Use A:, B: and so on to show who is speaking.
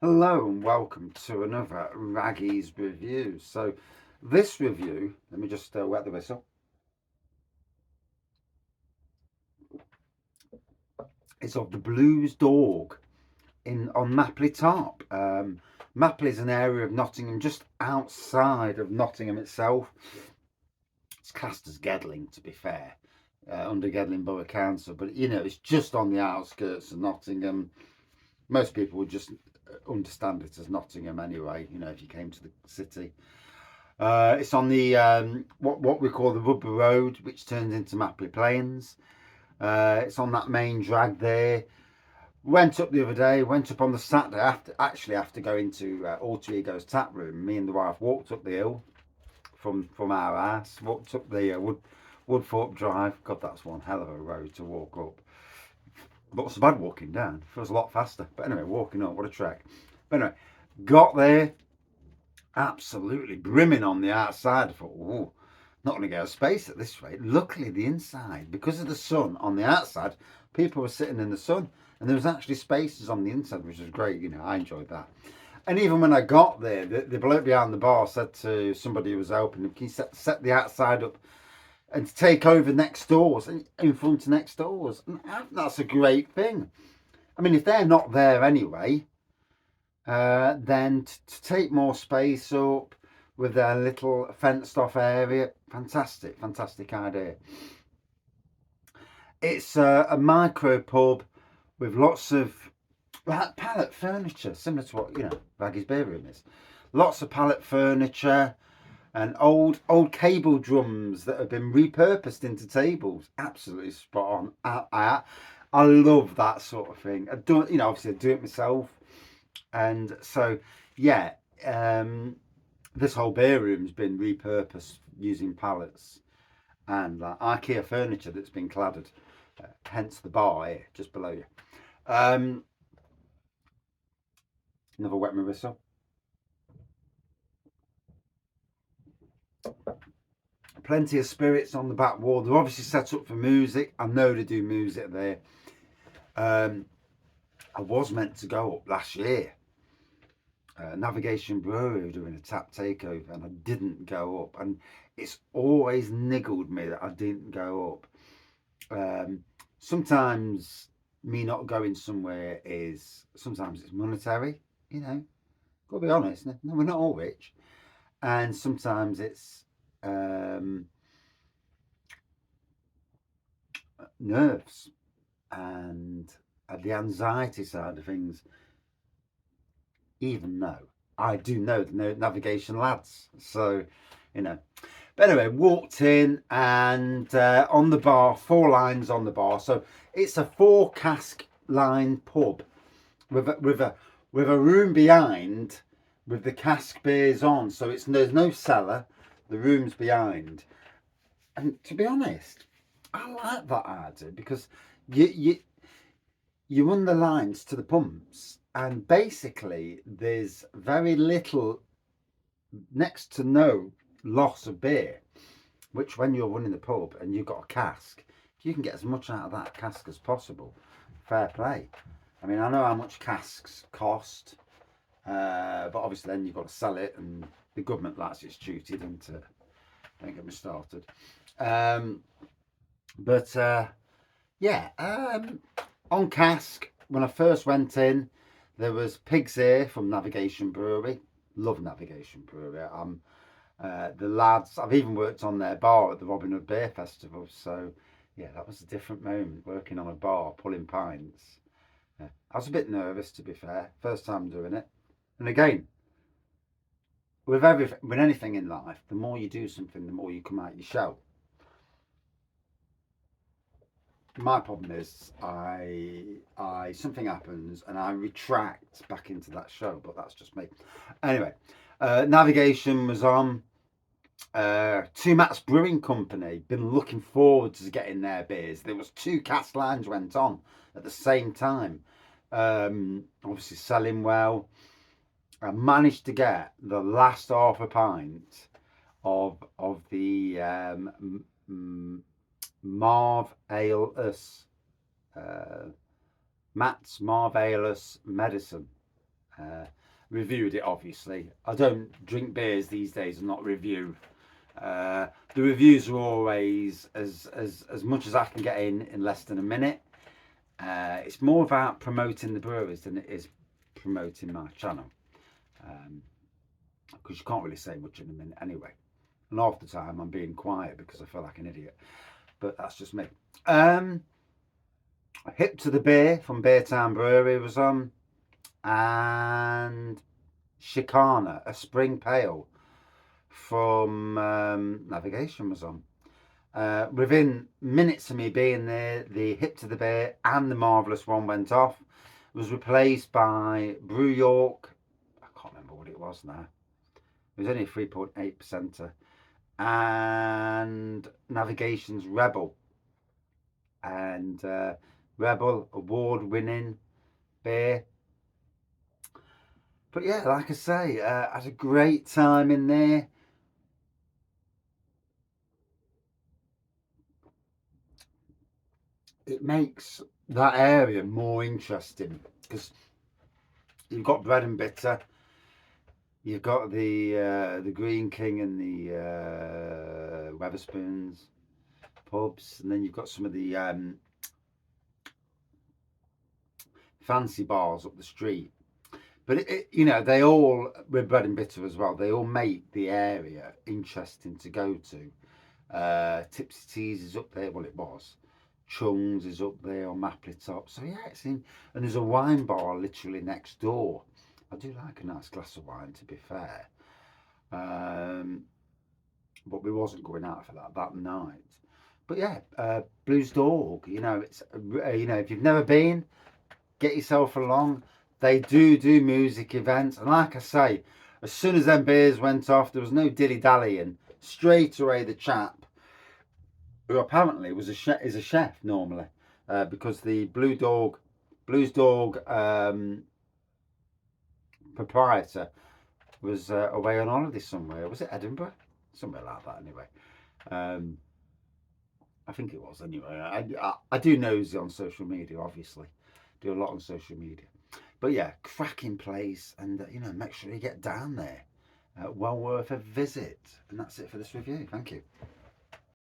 A: Hello and welcome to another Raggy's review. So this review, let me just wet the whistle, is of the Blues Dawg on Mapperley Top. Mapperley is an area of Nottingham just outside of Nottingham itself. It's classed as Gedling, to be fair, under Gedling Borough Council, but it's just on the outskirts of Nottingham. Most people would just understand it as Nottingham anyway, if you came to the city. It's on the what we call the Rubber Road, which turns into Mapperley Plains. It's on that main drag there. Went up the other day. Went up on the Saturday after going to Alter Ego's tap room. Me and the wife walked up the hill from our house. Walked up the Woodthorpe Drive. God, that's one hell of a road to walk up. But it's bad walking down. Feels a lot faster. But anyway, walking up, what a trek. But anyway, got there. Absolutely brimming on the outside. I thought, oh, not going to get a space at this rate. Luckily, the inside, because of the sun on the outside, people were sitting in the sun, and there was actually spaces on the inside, which was great. I enjoyed that. And even when I got there, the bloke behind the bar said to somebody who was opening, "Can you set the outside up and to take over next doors and in front of next doors?" And that's a great thing. I mean, if they're not there anyway, then to take more space up with their little fenced off area, fantastic idea. It's a micro pub with lots of pallet furniture, similar to what Raggy's Beer Room is. Lots of pallet furniture and old cable drums that have been repurposed into tables. Absolutely spot on. I love that sort of thing. I don't, obviously I do it myself. And so, yeah, this whole beer room's been repurposed using pallets and IKEA furniture that's been cladded, hence the bar here, just below you. Another wet my whistle. Plenty of spirits on the back wall. They're obviously set up for music. I know they do music there. I was meant to go up last year. Navigation Brewery were doing a tap takeover and I didn't go up, and it's always niggled me that I didn't go up. Sometimes me not going somewhere sometimes it's monetary, gotta be honest. No, we're not all rich, and sometimes it's nerves and the anxiety side of things, even though I do know the navigation lads. So, But anyway, walked in and on the bar, 4 lines on the bar. So it's a 4 cask line pub with a room behind with the cask beers on. So there's no cellar, the room's behind. And to be honest, I like that idea because you run the lines to the pumps, and basically there's very little, next to no loss of beer, which when you're running the pub and you've got a cask, if you can get as much out of that cask as possible, fair play. I mean, I know how much casks cost, but obviously then you've got to sell it, and the government likes its duty, don't it? Don't get me started. But yeah, on cask, when I first went in, there was Pig's Ear from Navigation Brewery. Love Navigation Brewery. The lads, I've even worked on their bar at the Robin Hood Beer Festival. So, yeah, that was a different moment, working on a bar, pulling pints. Yeah. I was a bit nervous, to be fair, first time doing it. And again, with anything in life, the more you do something, the more you come out your shell. My problem is I something happens and I retract back into that show, but that's just me. Anyway, navigation was on. Two Mats Brewing Company, been looking forward to getting their beers. There was 2 cask lines went on at the same time. Obviously selling well. I managed to get the last half a pint of the Marv Aleus, Matt's Marv Aleus Medicine. Reviewed it, obviously. I don't drink beers these days and not review. The reviews are always as much as I can get in less than a minute. It's more about promoting the breweries than it is promoting my channel. Because you can't really say much in a minute anyway. And half the time I'm being quiet because I feel like an idiot. But that's just me. Hip to the Beer from Beertown Brewery was on. And Chicana, a spring pale from Navigation was on. Within minutes of me being there, the Hip to the Beer and the Marvellous one went off. It was replaced by Brew York. I can't remember what it was now. It was only a 3.8%. And Navigation's Rebel. And Rebel, award-winning beer. But yeah, like I say, I had a great time in there. It makes that area more interesting because you've got Bread and Bitter, you've got the Green King and the Wetherspoons pubs, and then you've got some of the fancy bars up the street. But you know, they all, with Bread and Bitter as well, they all make the area interesting to go to. Tipsy Teas is up there, well it was. Chung's is up there on Mapperley Top. So yeah, it's in, and there's a wine bar literally next door. I do like a nice glass of wine, to be fair. But we wasn't going out for that night. But yeah, Blues Dawg, you know, it's you know, if you've never been, get yourself along. They do music events, and like I say, as soon as them beers went off, there was no dilly-dallying. Straight away the chap, who apparently was is a chef normally, because the Blues Dawg proprietor was away on holiday somewhere. Was it Edinburgh? Somewhere like that anyway. I think it was anyway. I do nosy on social media, obviously. Do a lot on social media. But yeah, cracking place, and you know, make sure you get down there. Well worth a visit. And that's it for this review. Thank you.